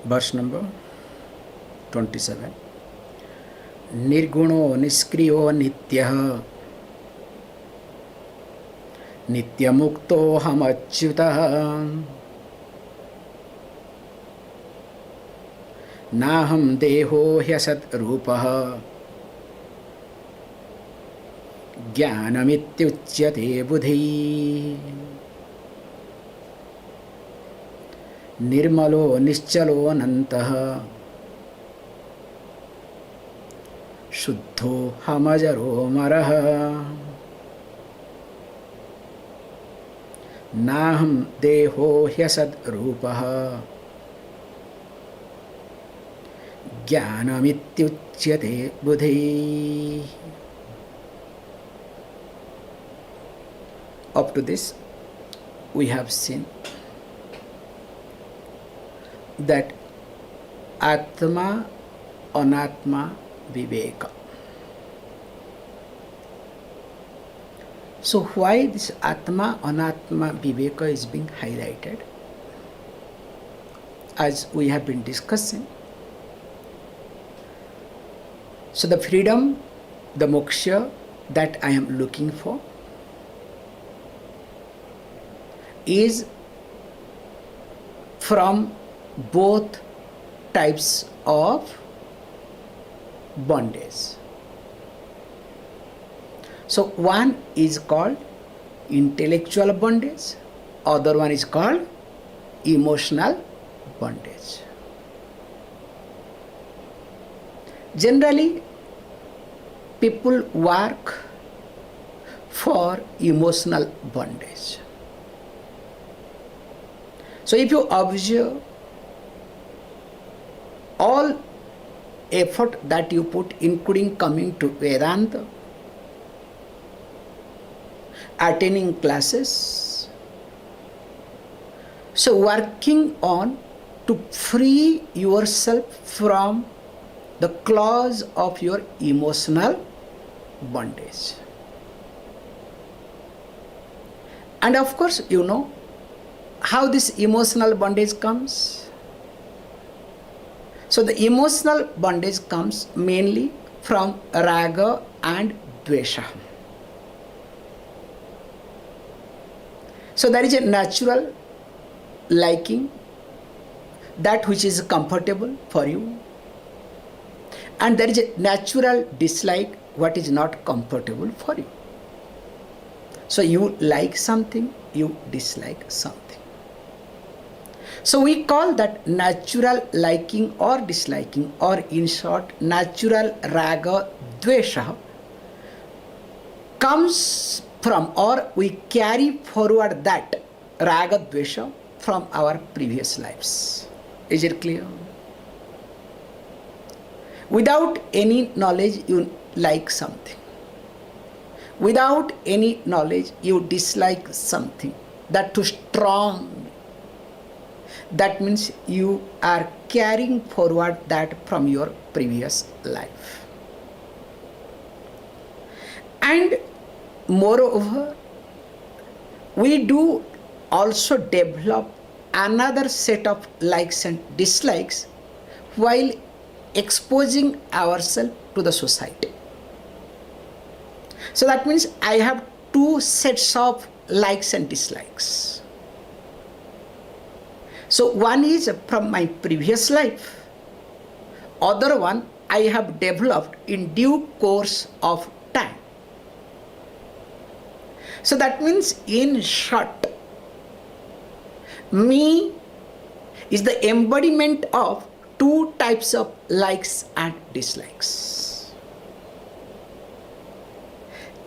verse number 27. Nirguno niskriyo nityah nityamukto hamachyutah naham deho hyasat rupah jnanamityuchyate buddhi nirmalo nischalo anantah shuddho hamajaro marah naham deho hyasad rupah jnanamityuchyate buddhi. Up to this, we have seen that Atma, Anatma, Viveka. So why this Atma, Anatma, Viveka is being highlighted? As we have been discussing. So the freedom, the moksha that I am looking for is from both types of bondage. So one is called intellectual bondage, other one is called emotional bondage. Generally, people work for emotional bondage. So if you observe all effort that you put, including coming to Vedānta, attending classes, so working on to free yourself from the claws of your emotional bondage. And of course, you know how this emotional bondage comes. So the emotional bondage comes mainly from raga and dvesha. So there is a natural liking, that which is comfortable for you, and there is a natural dislike, what is not comfortable for you. So you like something, you dislike something. So we call that natural liking or disliking, or in short, natural raga dvesha comes from, or we carry forward that raga dvesha from our previous lives. Is it clear? Without any knowledge, you like something. Without any knowledge, you dislike something. That too strong. That means you are carrying forward that from your previous life. And moreover, we do also develop another set of likes and dislikes while exposing ourselves to the society. So that means I have two sets of likes and dislikes. So one is from my previous life, other one I have developed in due course of time. So that means, in short, me is the embodiment of two types of likes and dislikes.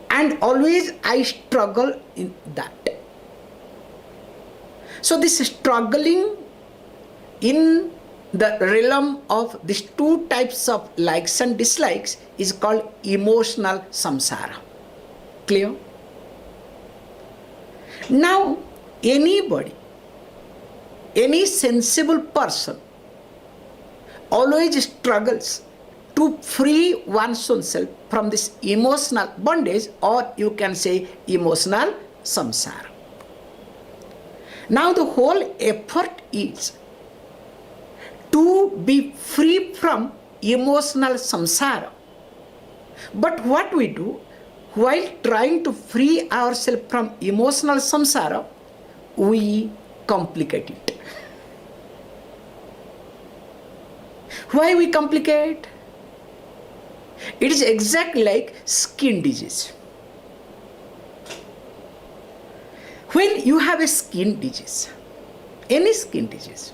And always I struggle in that. So this struggling in the realm of these two types of likes and dislikes is called emotional samsara. Clear? Now, anybody, any sensible person always struggles to free one's own self from this emotional bondage, or you can say emotional samsara. Now the whole effort is to be free from emotional samsara. But what we do, while trying to free ourselves from emotional samsara, we complicate it. Why we complicate? It is exactly like skin disease. When you have a skin disease, any skin disease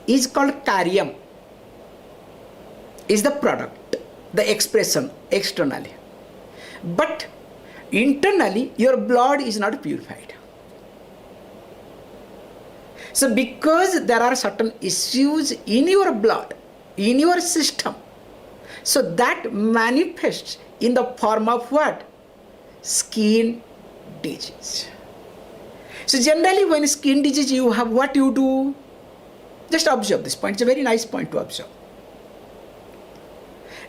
is called karyam, is the product, the expression externally. But internally, your blood is not purified. So because there are certain issues in your blood, in your system, so that manifests in the form of what? Skin disease. So generally when skin disease you have, what you do? Just observe this point. It's a very nice point to observe.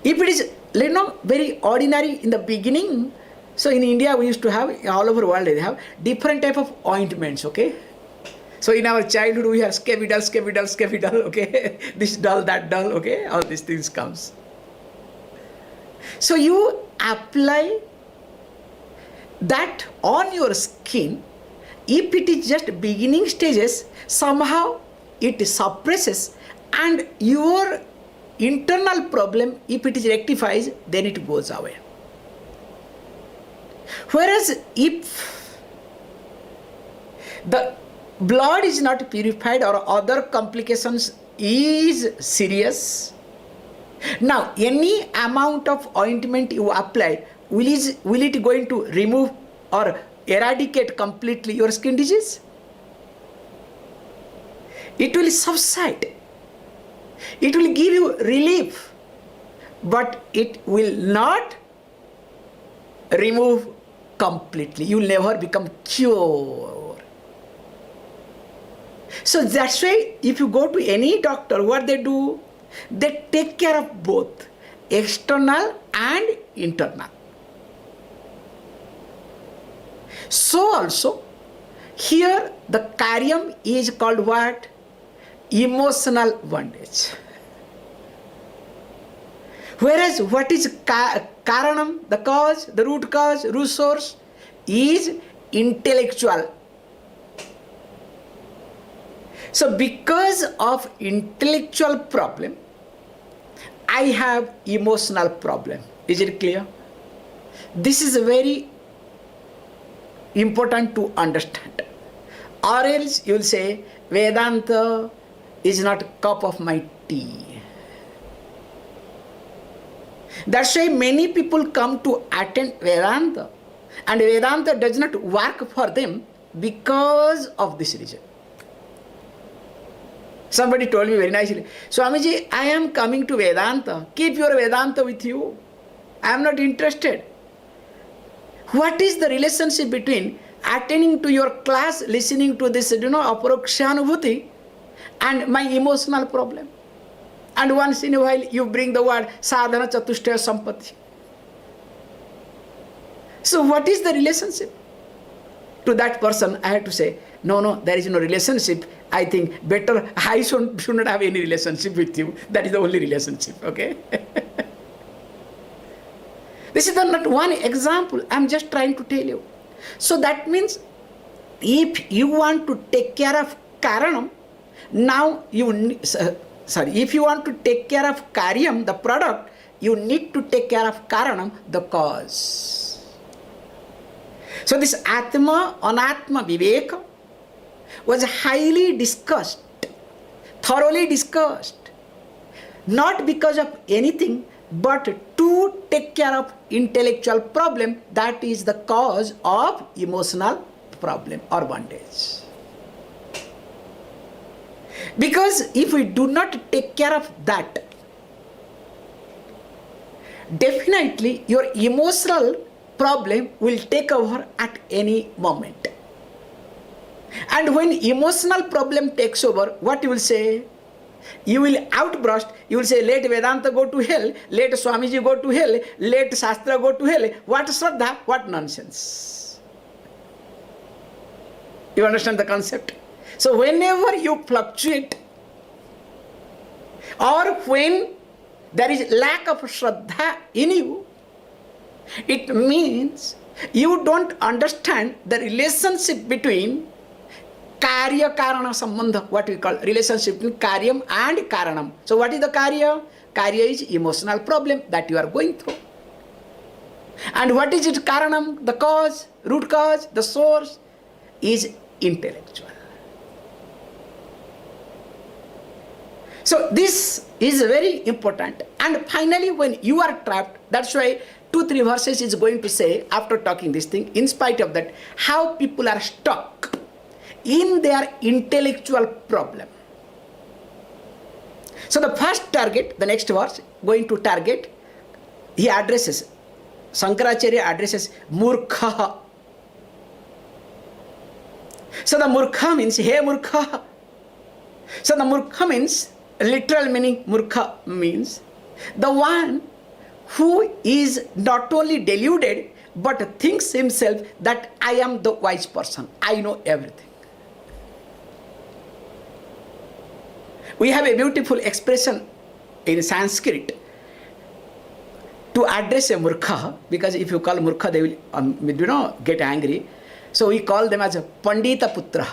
If it is, very ordinary in the beginning, so in India we used to have, all over the world they have different type of ointments, okay? So in our childhood we have scavidal, okay? This dull, that dull, okay? All these things comes. So you apply that on your skin. If it is just beginning stages, somehow it suppresses, and your internal problem, if it is rectified, then it goes away. Whereas if the blood is not purified or other complications is serious, now any amount of ointment you apply, will it going to remove or eradicate completely your skin disease? It will subside. It will give you relief, but it will not remove completely. You will never become cured. So that's why if you go to any doctor, what they do? They take care of both external and internal. So also, here the karyam is called what? Emotional bondage. Whereas what is karanam, the cause, the root cause, root source, is intellectual. So because of intellectual problem, I have emotional problem. Is it clear? This is very important to understand. Or else you will say, Vedānta is not a cup of my tea. That's why many people come to attend Vedānta, and Vedānta does not work for them because of this reason. Somebody told me very nicely, Swamiji, I am coming to Vedānta. Keep your Vedānta with you. I am not interested. What is the relationship between attending to your class, listening to this, aparokshanubhuti, and my emotional problem? And once in a while you bring the word sadhana chatushtaya sampatti. So what is the relationship? To that person I have to say, no, there is no relationship. I think better I should not have any relationship with you. That is the only relationship, okay? This is not one example. I am just trying to tell you. So that means if you want to take care of karanam, now if you want to take care of karyam, the product, you need to take care of karanam, the cause. So this atma, anatma viveka was highly discussed, thoroughly discussed, not because of anything, but to take care of intellectual problem, that is the cause of emotional problem or bondage. Because if we do not take care of that, definitely your emotional problem will take over at any moment. And when emotional problem takes over, what you will say? You will outburst, you will say, let Vedanta go to hell, let Swamiji go to hell, let Shastra go to hell. What Shraddha? What nonsense. You understand the concept? So whenever you fluctuate, or when there is lack of shraddha in you, it means you don't understand the relationship between karya karana sambandha, what we call relationship between karyam and karanam. So what is the karya? Karya is emotional problem that you are going through. And what is it karanam? The cause, root cause, the source is intellectual. So this is very important. And finally, when you are trapped, that's why 2-3 verses is going to say, after talking this thing, in spite of that, how people are stuck in their intellectual problem. So the first target, the next verse, going to target, he addresses, Śaṅkaracharya addresses mūrkha. So the mūrkha means, hey mūrkha. So the mūrkha means, literal meaning mūrkha means, the one who is not only deluded, but thinks himself that I am the wise person, I know everything. We have a beautiful expression in Sanskrit to address a mūrkha, because if you call mūrkha, they will get angry. So we call them as a pandita putra.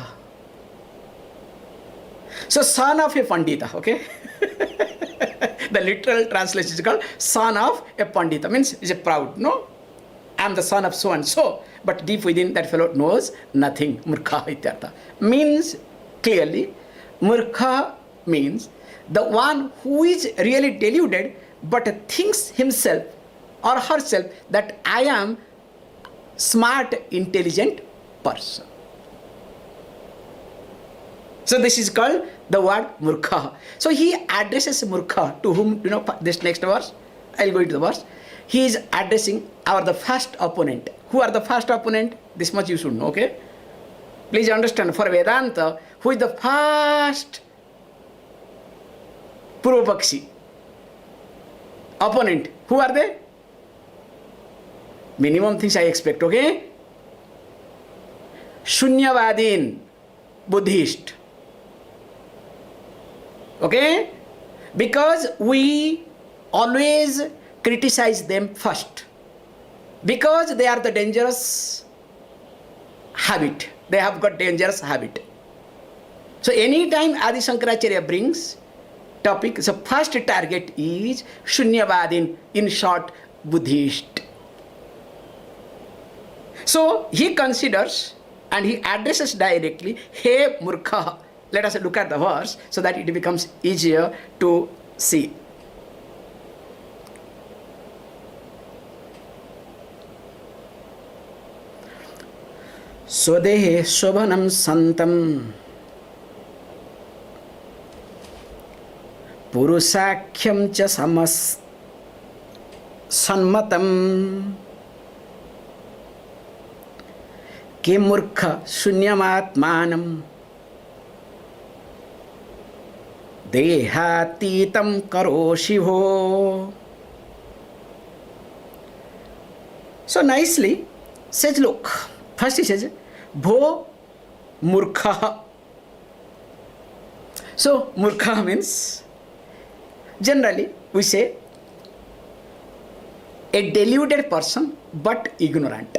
So son of a pandita, okay? The literal translation is called son of a pandita, means is a proud, no? I am the son of so and so, but deep within that fellow knows nothing. Mūrkha ityartha. Means clearly, mūrkha means the one who is really deluded but thinks himself or herself that I am smart, intelligent person. So this is called the word mūrkha. So he addresses mūrkha, to whom, this next verse, I'll go into the verse. He is addressing the first opponent. Who are the first opponent? This much you should know, okay? Please understand, for Vedānta, who is the first Purupakshi opponent? Who are they? Minimum things I expect, okay? Śūnyavādīn, Buddhist. Okay? Because we always criticize them first. Because they are the dangerous habit. They have got dangerous habit. So anytime Adi Śaṅkaracharya brings topic, so first target is Śūnyavādīn, in short, Buddhist. So he considers and he addresses directly, hey mūrkha. Let us look at the verse so that it becomes easier to see. Svadehe śobhanaṁ santam puruṣākhyaṁ ca saṁmatam ke mūrkha śūnyam ātmānaṁ dehātītaṁ karoṣi bhoḥ. So nicely says, look, first he says, bhoḥ mūrkha. So mūrkha means, generally we say, a deluded person but ignorant.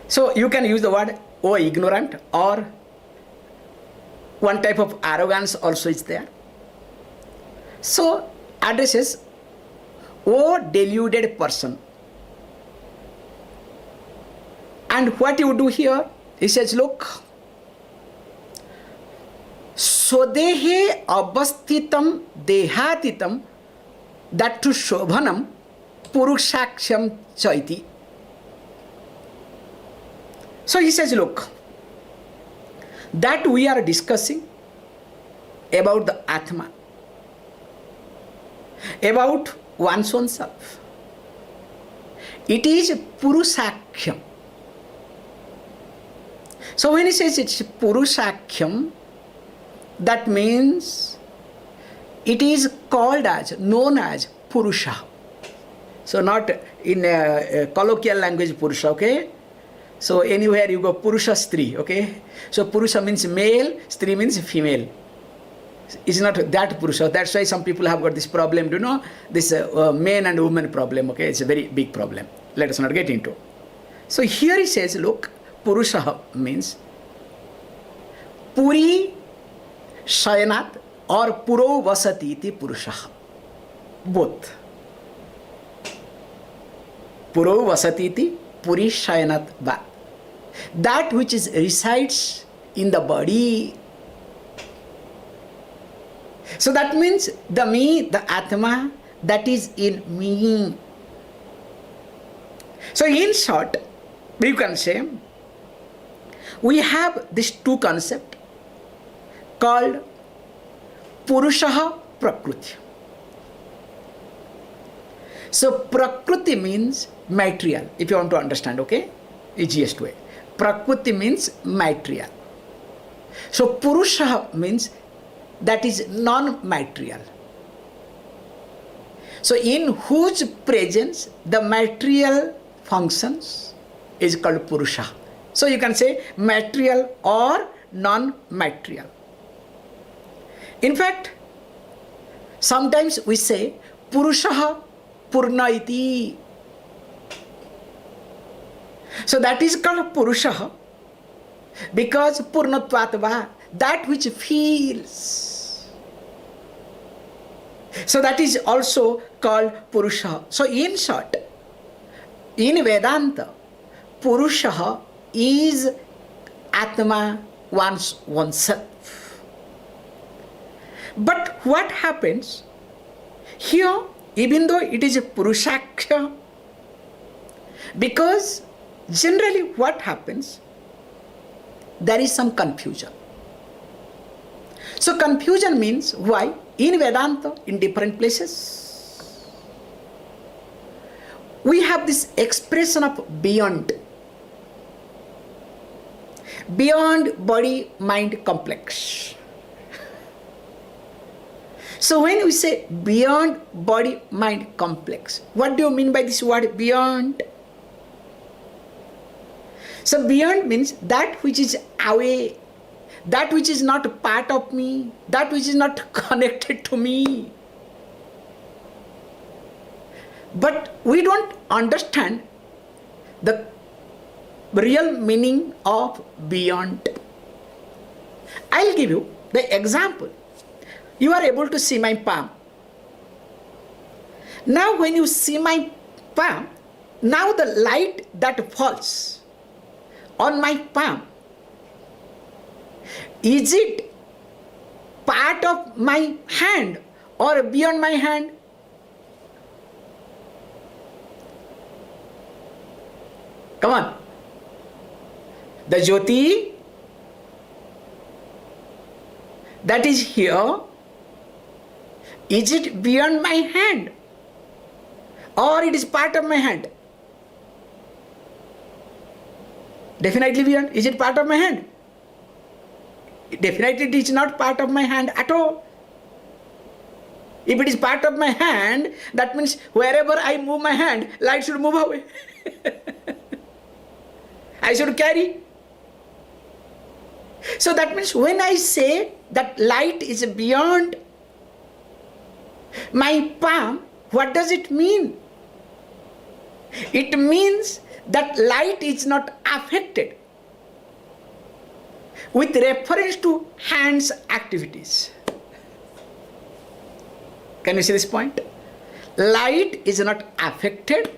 So you can use the word, oh ignorant, or one type of arrogance also is there. So addresses, oh deluded person. And what you do here, he says, look, svadehe avasthitam dehātītaṁ, that to śobhanaṁ puruṣākhyaṁ chaiti. So he says, look, that we are discussing about the Atma, about one's own self. It is puruṣākhyaṁ. So when he says it's puruṣākhyaṁ, that means it is called as, known as Puruṣa. So not in colloquial language Puruṣa, okay? So anywhere you go, Puruṣa, Stri, okay? So Puruṣa means male, Stri means female. It's not that Puruṣa. That's why some people have got this problem, you know, this men and women problem, okay? It's a very big problem. Let us not get into. So here he says, look, Puruṣa means Puri Shayanat or Puro Vasati iti Puruṣa. Both. Puro Vasati iti Puri Shayanat va. That which is resides in the body. So that means the me, the Atma, that is in me. So in short, you can say, we have these two concepts called Puruṣa Prakriti. So Prakriti means material, if you want to understand, okay? Easiest way. Prakriti means material. So Puruṣa means that is non-material. So in whose presence the material functions is called Puruṣa. So you can say material or non-material. In fact, sometimes we say Puruṣa Purna iti. So that is called Puruṣa because Purnatvatvā, that which feels. So that is also called Puruṣa. So in short, in Vedānta, Puruṣa is Atma, oneself. But what happens here, even though it is a puruṣākhyaṁ, because generally what happens, there is some confusion. So confusion means why? In Vedānta, in different places, we have this expression of beyond body-mind complex. So when we say beyond body-mind complex, what do you mean by this word beyond? So beyond means that which is away, that which is not a part of me, that which is not connected to me. But we don't understand the real meaning of beyond. I'll give you the example. You are able to see my palm. Now when you see my palm, now the light that falls on my palm, is it part of my hand or beyond my hand? Come on. The Jyoti that is here, is it beyond my hand or it is part of my hand? Definitely beyond. Is it part of my hand? Definitely it is not part of my hand at all. If it is part of my hand, that means wherever I move my hand, light should move away. I should carry. So that means when I say that light is beyond my palm, what does it mean? It means that light is not affected with reference to hands activities. Can you see this point? Light is not affected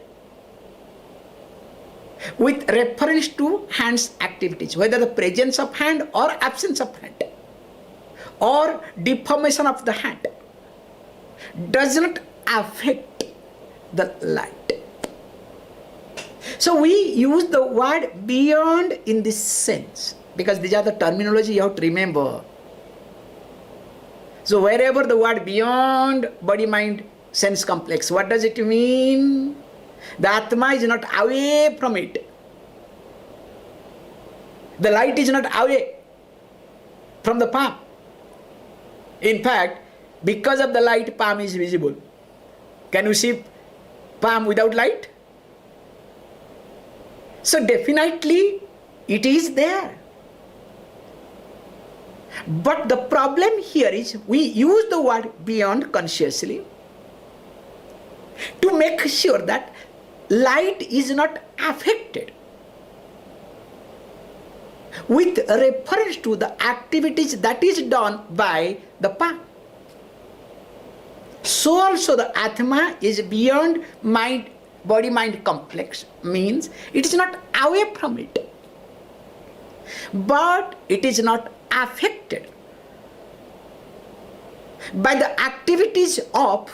with reference to hands activities, whether the presence of hand or absence of hand or deformation of the hand does not affect the light. So we use the word beyond in this sense because these are the terminology you have to remember. So wherever the word beyond body-mind sense complex, what does it mean? The Atma is not away from it. The light is not away from the palm. In fact, because of the light, palm is visible. Can you see palm without light? So definitely it is there. But the problem here is we use the word beyond consciously to make sure that light is not affected with reference to the activities that is done by the path. So also the Atma is beyond mind, body-mind complex, means it is not away from it, but it is not affected by the activities of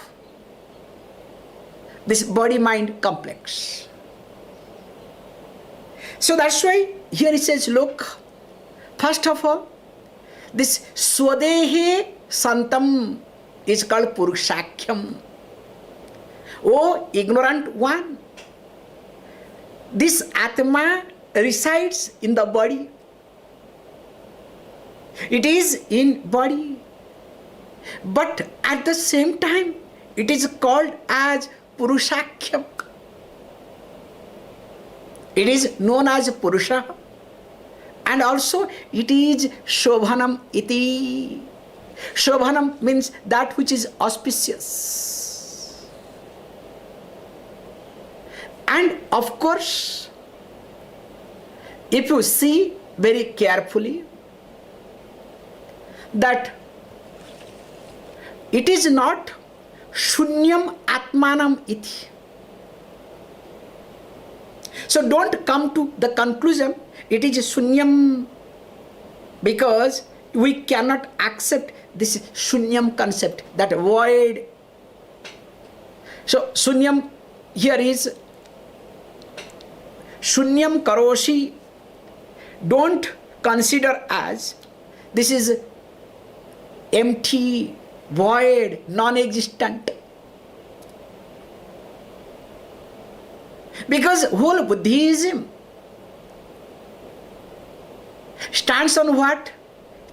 this body-mind complex. So that's why here it says, look, first of all, this svadehaṁ is called puruṣākhyaṁ. Oh, ignorant one, this Atma resides in the body. It is in body. But at the same time, it is called as puruṣākhyaṁ. It is known as Puruṣa. And also it is śobhanaṁ iti. Śobhanaṁ means that which is auspicious. And of course, if you see very carefully, that it is not śūnyam ātmānaṁ iti. So don't come to the conclusion it is śūnyam, because we cannot accept this śūnyam concept, that void. So śūnyam here is śūnyam karoṣi. Don't consider as this is empty, void, non-existent. Because whole Buddhism stands on what?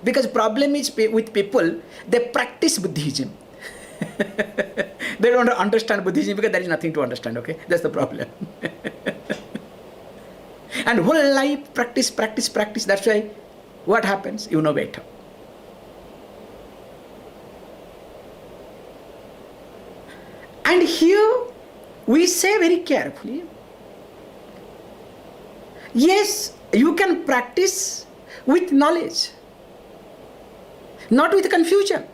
Because problem is with people, they practice Buddhism. They don't understand Buddhism because there is nothing to understand, okay? That's the problem. And whole life practice. That's why what happens? You know better. And here we say very carefully, yes, you can practice with knowledge, not with confusion.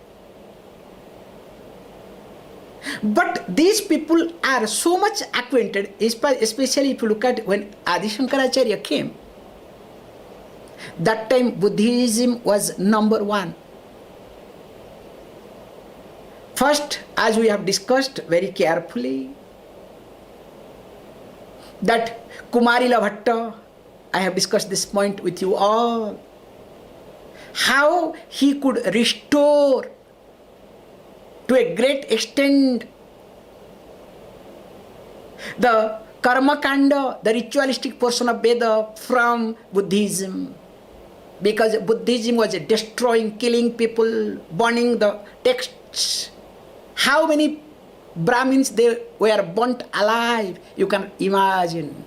But these people are so much acquainted, especially if you look at when Adi Śaṅkaracharya came, that time Buddhism was number one. First, as we have discussed very carefully, that Kumarila Bhatta, I have discussed this point with you all, how he could restore to a great extent the karma kanda, the ritualistic portion of Veda from Buddhism, because Buddhism was destroying, killing people, burning the texts. How many Brahmins they were burnt alive, you can imagine.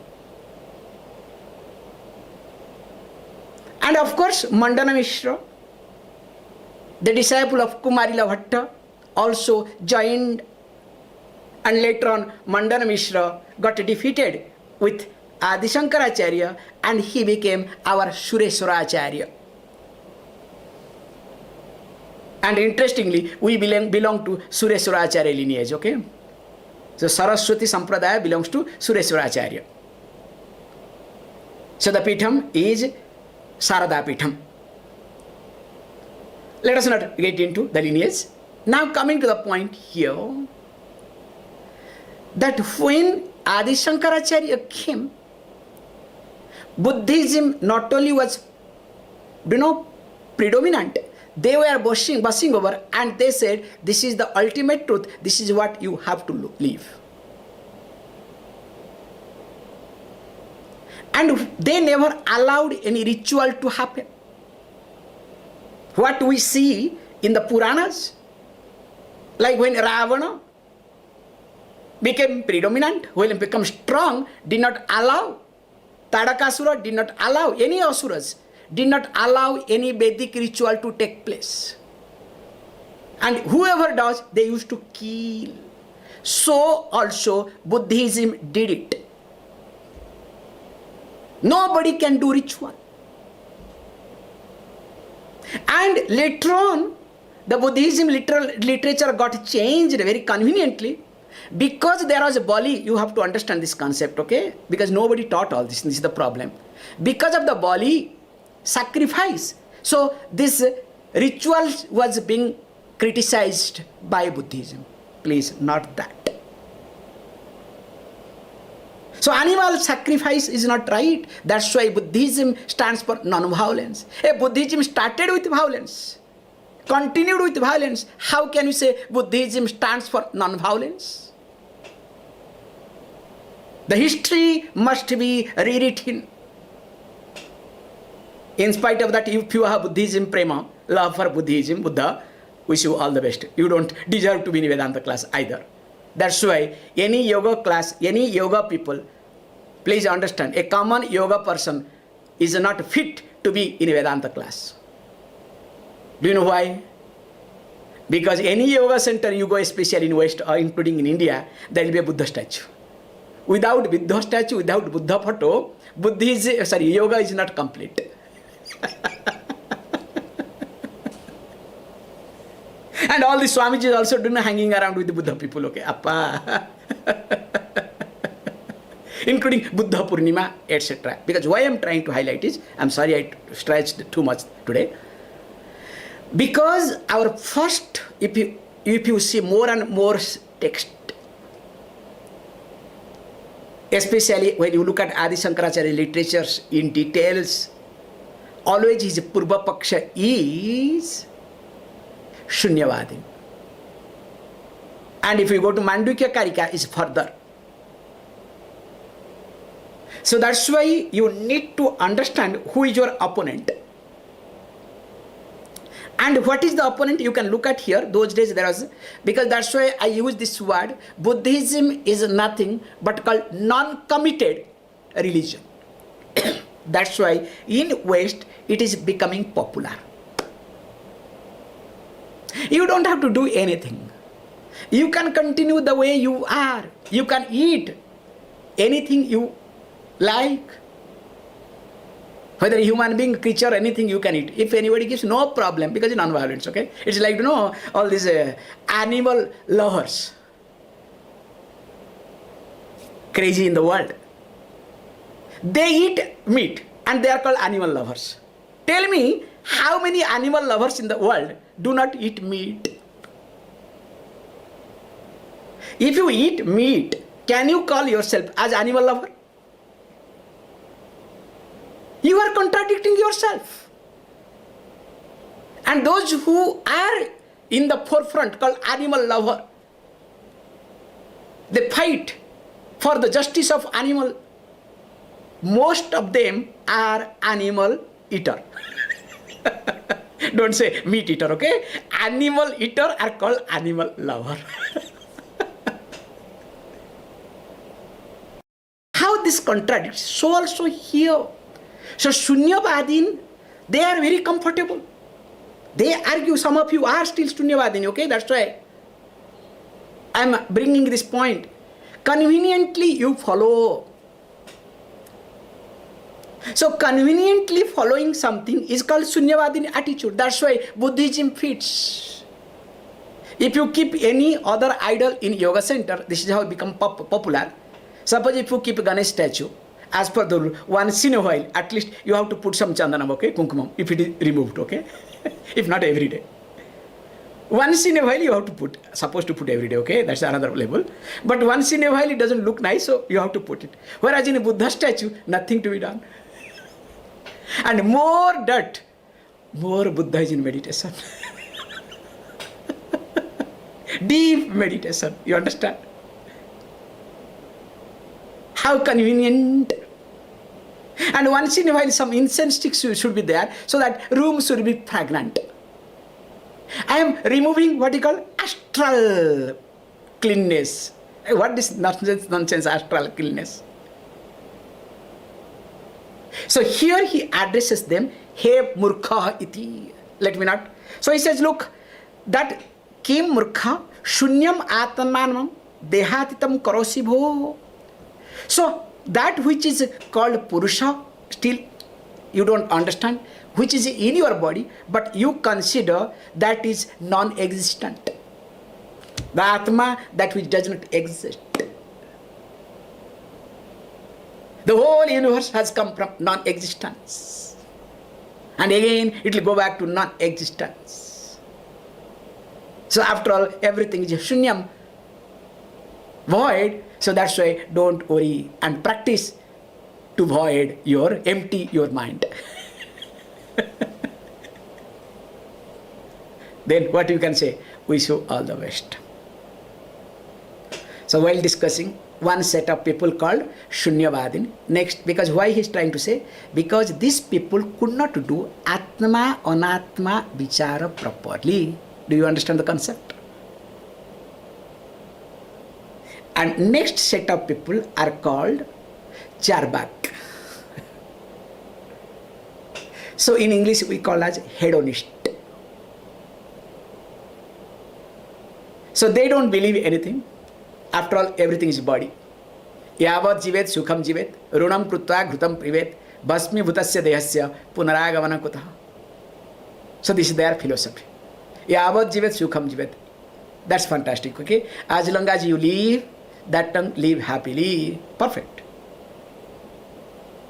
And of course, Mandana Mishra, the disciple of Kumarila Bhatta, also joined, and later on Mandana Mishra got defeated with Adi Śaṅkaracharya, and he became our Sureshwaracharya. And interestingly, we belong to Sureshwaracharya lineage, okay? So Saraswati Sampradaya belongs to Sureshwaracharya. So the Pitham is Sarada Pitham. Let us not get into the lineage. Now coming to the point here, that when Adi Śaṅkaracharya came, Buddhism not only was, predominant, they were bussing over, and they said, this is the ultimate truth, this is what you have to live. And they never allowed any ritual to happen. What we see in the Puranas, like when Ravana became predominant, when it became strong, did not allow Tadakasura did not allow, any asuras did not allow any Vedic ritual to take place. And whoever does, they used to kill. So also Buddhism did it. Nobody can do ritual. And later on, the Buddhism literature got changed very conveniently. Because there was a Bali, you have to understand this concept, okay? Because nobody taught all this. This is the problem. Because of the Bali sacrifice, so this ritual was being criticized by Buddhism. Please, not that. So animal sacrifice is not right. That's why Buddhism stands for non-violence. Buddhism started with violence, continued with violence. How can you say Buddhism stands for non-violence? The history must be rewritten. In spite of that, if you have Buddhism prema, love for Buddhism, Buddha, wish you all the best. You don't deserve to be in Vedanta class either. That's why any yoga class, any yoga people, please understand, a common yoga person is not fit to be in a Vedanta class. Do you know why? Because any yoga center you go, especially in West or including in India, there will be a Buddha statue. Without Buddha statue, without Buddha photo, yoga is not complete. And all the Swamijis also do not hanging around with the Buddha people, okay? Appa. Including Buddha Purnima, etc. Because why I am trying to highlight is, I'm sorry I stretched too much today. Because our first, if you see more and more text, especially when you look at Adi Shankaracharya literatures in details, always his Purva Paksha is Shunyavadi. And if you go to Mandukya Karika, is further. So that's why you need to understand who is your opponent. And what is the opponent? You can look at here. Those days there was, because that's why I use this word. Buddhism is nothing but called non-committed religion. That's why in West it is becoming popular. You don't have to do anything. You can continue the way you are. You can eat anything you like. Whether human being, creature, anything you can eat. If anybody gives, no problem, because it's non-violence, okay? It's like, all these animal lovers. Crazy in the world. They eat meat and they are called animal lovers. Tell me, how many animal lovers in the world do not eat meat? If you eat meat, can you call yourself as animal lover? You are contradicting yourself. And those who are in the forefront called animal lover, they fight for the justice of animal. Most of them are animal eater. Don't say meat eater, okay? Animal eater are called animal lover. How this contradicts? So also here. So Shunyavadin, they are very comfortable. They argue, some of you are still Shunyavadin, okay? That's why I am bringing this point. Conveniently you follow. So conveniently following something is called Shunyavadin attitude. That's why Buddhism fits. If you keep any other idol in yoga center, this is how it becomes popular. Suppose if you keep Ganesh statue, as per the rule, once in a while, at least you have to put some chandanam, okay, kumkumam, if it is removed, okay? If not every day. Once in a while you have to put, supposed to put every day, okay? That's another level. But once in a while it doesn't look nice, so you have to put it. Whereas in a Buddha statue, nothing to be done. And more dirt, more Buddha is in meditation. Deep meditation, you understand? How convenient. And once in a while some incense sticks should be there, so that room should be fragrant. I am removing what you call astral cleanness. What is nonsense astral cleanness? So here he addresses them, he mūrkha iti. Let me not. So he says, look, that kim mūrkha śūnyam ātmānaṁ dehātītaṁ karoṣi bhoḥ. So that which is called Puruṣa, still you don't understand, which is in your body, but you consider that is non-existent. The Atma, that which does not exist. The whole universe has come from non-existence. And again, it will go back to non-existence. So after all, everything is śūnyam, void. So that's why don't worry and practice to void empty your mind. Then what you can say? Wish you all the best. So while discussing, one set of people called śūnyavādin. Next, because why he is trying to say? Because these people could not do atma anatma vichara properly. Do you understand the concept? And next set of people are called charbak. So in English we call as hedonist. So they don't believe anything. After all, everything is body. Yavat jivet sukham jivet runam krutva ghrutam privet basmi bhutasya dehasya punarāgamana kutaha. So this is their philosophy. Yavat jivet sukham jivet. That's fantastic, okay? As long as you live, that time live happily. Perfect.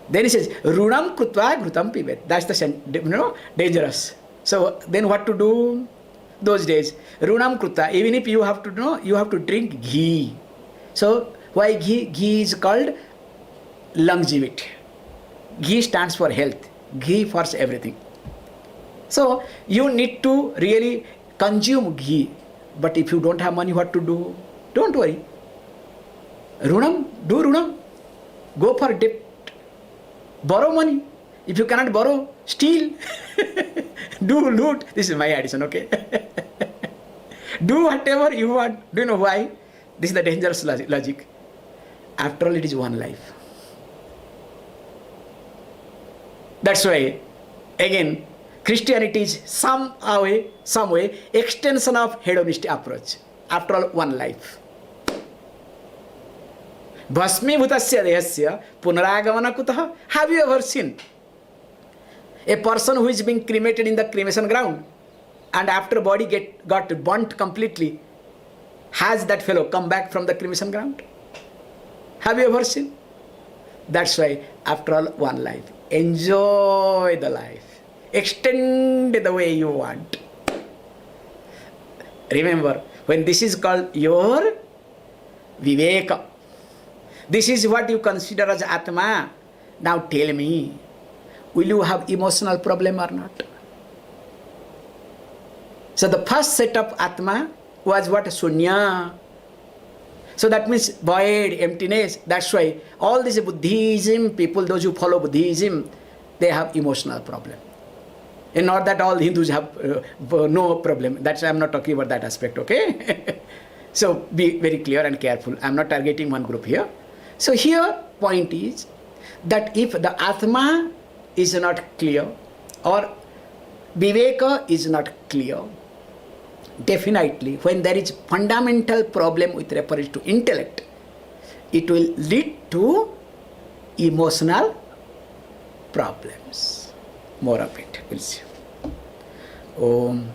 Then he says, runam krutva ghrutam privet. That's the dangerous. So then what to do? Those days, runam krutva, even if you have to know, you have to drink ghee. So why ghee? Ghee is called longevity. Ghee stands for health. Ghee for everything. So you need to really consume ghee. But if you don't have money, what to do? Don't worry. Runam, do runam. Go for debt. Borrow money. If you cannot borrow, steal. Do loot. This is my addition, okay? Do whatever you want. Do you know why? This is the dangerous logic. After all, it is one life. That's why, again, Christianity is some way, extension of hedonistic approach. After all, one life. Bhasmi bhutasya dehasya punarāgamana kutaha. Have you ever seen a person who is being cremated in the cremation ground and after body got burnt completely, has that fellow come back from the cremation ground? Have you ever seen? That's why, after all, one life. Enjoy the life. Extend the way you want. Remember, when this is called your viveka, this is what you consider as Atma. Now tell me, will you have emotional problem or not? So the first set of Atma was what? Śūnyam. So that means void, emptiness. That's why all these Buddhism people, those who follow Buddhism, they have emotional problem. And not that all Hindus have no problem. That's why I'm not talking about that aspect, okay? So be very clear and careful. I'm not targeting one group here. So here point is that if the Atma is not clear or Viveka is not clear, definitely when there is fundamental problem with reference to intellect, it will lead to emotional problems. More of it, we'll see. Om